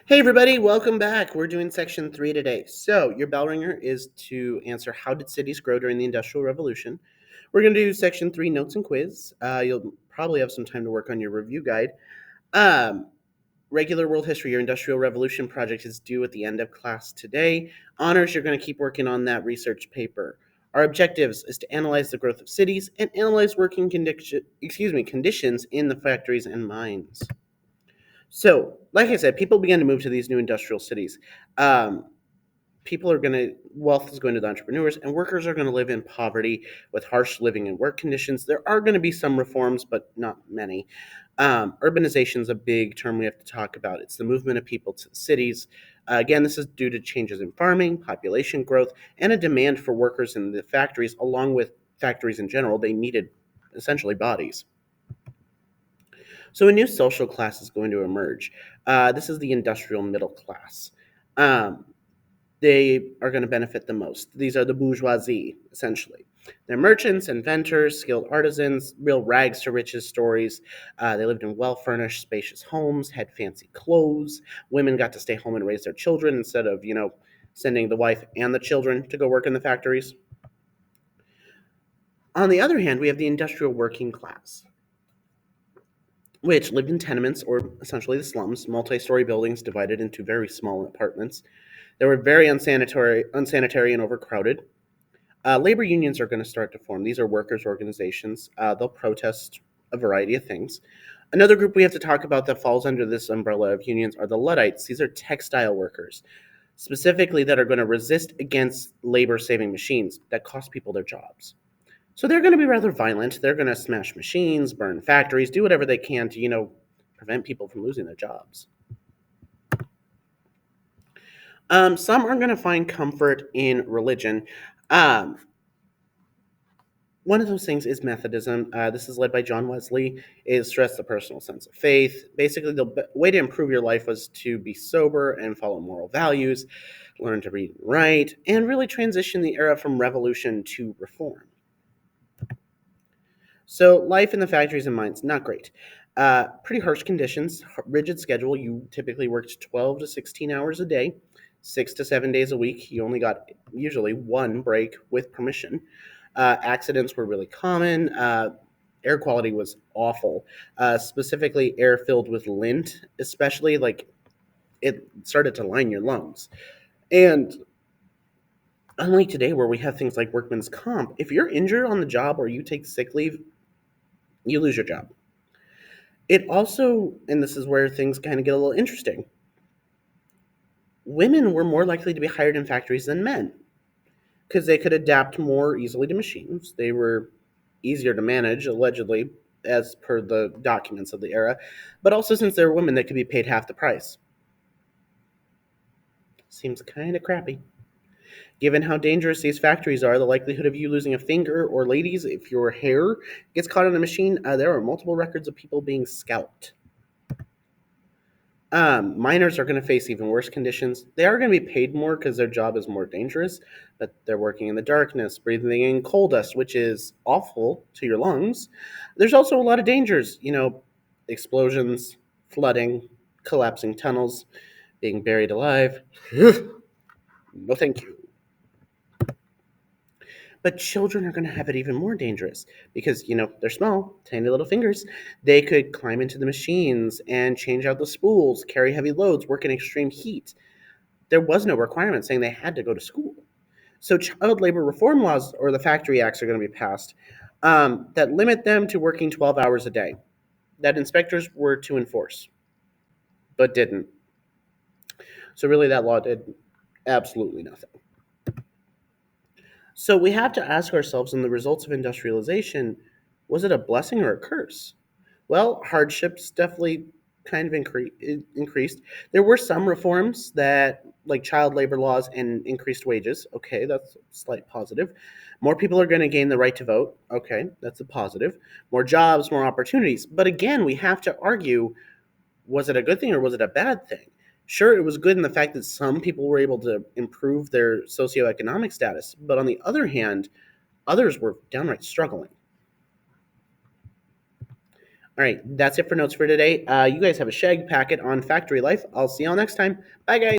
Hey everybody, welcome back. We're doing section 3 today. So, your bell ringer is to answer how did cities grow during the Industrial Revolution? We're going to do section 3 notes and quiz. You'll probably have some time to work on your review guide. Um, Regular world history, your Industrial Revolution project is due at the end of class today. Honors, you're going to keep working on that research paper. Our objectives is to analyze the growth of cities and analyze working conditions in the factories and mines. So, like I said, people began to move to these new industrial cities. Um, People are going to, wealth is going to the entrepreneurs, and workers are going to live in poverty with harsh living and work conditions. There are going to be some reforms, but not many. Urbanization is a big term we have to talk about. It's the movement of people to cities. Again, this is due to changes in farming, population growth, and a demand for workers in the factories, along with factories in general. They needed essentially bodies. So a new social class is going to emerge. This is the industrial middle class. Um, they are going to benefit the most. These are the bourgeoisie, essentially. They're merchants, inventors, skilled artisans, real rags to riches stories. They lived in well furnished, spacious homes, had fancy clothes. Women got to stay home and raise their children instead of, sending the wife and the children to go work in the factories. On the other hand, we have the industrial working class, which lived in tenements or essentially the slums, multi-story buildings divided into very small apartments. They were very unsanitary and overcrowded. Labor unions are going to start to form. These are workers' organizations. They'll protest a variety of things. Another group we have to talk about that falls under this umbrella of unions are the Luddites. These are textile workers, specifically that are going to resist against labor-saving machines that cost people their jobs. So they're going to be rather violent. They're going to smash machines, burn factories, do whatever they can to, prevent people from losing their jobs. Some are going to find comfort in religion. Um, One of those things is Methodism. This is led by John Wesley. It stressed the personal sense of faith. Basically, the way to improve your life was to be sober and follow moral values, learn to read and write, and really transition the era from revolution to reform. So, life in the factories and mines, not great. Pretty harsh conditions, rigid schedule. You typically worked 12 to 16 hours a day, 6 to 7 days a week. You only got usually one break with permission. Accidents were really common. Air quality was awful, specifically air filled with lint, especially like it started to line your lungs. And unlike today, where we have things like workman's comp, if you're injured on the job or you take sick leave, you lose your job. It also, and this is where things kind of get a little interesting, women were more likely to be hired in factories than men because they could adapt more easily to machines. They were easier to manage, allegedly, as per the documents of the era, but also since they were women, they could be paid half the price. Seems kind of crappy. Given how dangerous these factories are, the likelihood of you losing a finger, or ladies, if your hair gets caught on a machine, there are multiple records of people being scalped. Miners are going to face even worse conditions. They are going to be paid more because their job is more dangerous, but they're working in the darkness, breathing in coal dust, which is awful to your lungs. There's also a lot of dangers, explosions, flooding, collapsing tunnels, being buried alive. No, thank you. But children are going to have it even more dangerous because, they're small, tiny little fingers. They could climb into the machines and change out the spools, carry heavy loads, work in extreme heat. There was no requirement saying they had to go to school. So child labor reform laws or the factory acts are going to be passed that limit them to working 12 hours a day, that inspectors were to enforce, but didn't. So really that law did absolutely nothing. So we have to ask ourselves in the results of industrialization, was it a blessing or a curse? Well, hardships definitely kind of increased. There were some reforms that, like child labor laws and increased wages. Okay, that's a slight positive. More people are going to gain the right to vote. Okay, that's a positive. More jobs, more opportunities. But again, we have to argue, was it a good thing or was it a bad thing? Sure, it was good in the fact that some people were able to improve their socioeconomic status, but on the other hand, others were downright struggling. All right, that's it for notes for today. You guys have a shag packet on factory life. I'll see y'all next time. Bye, guys.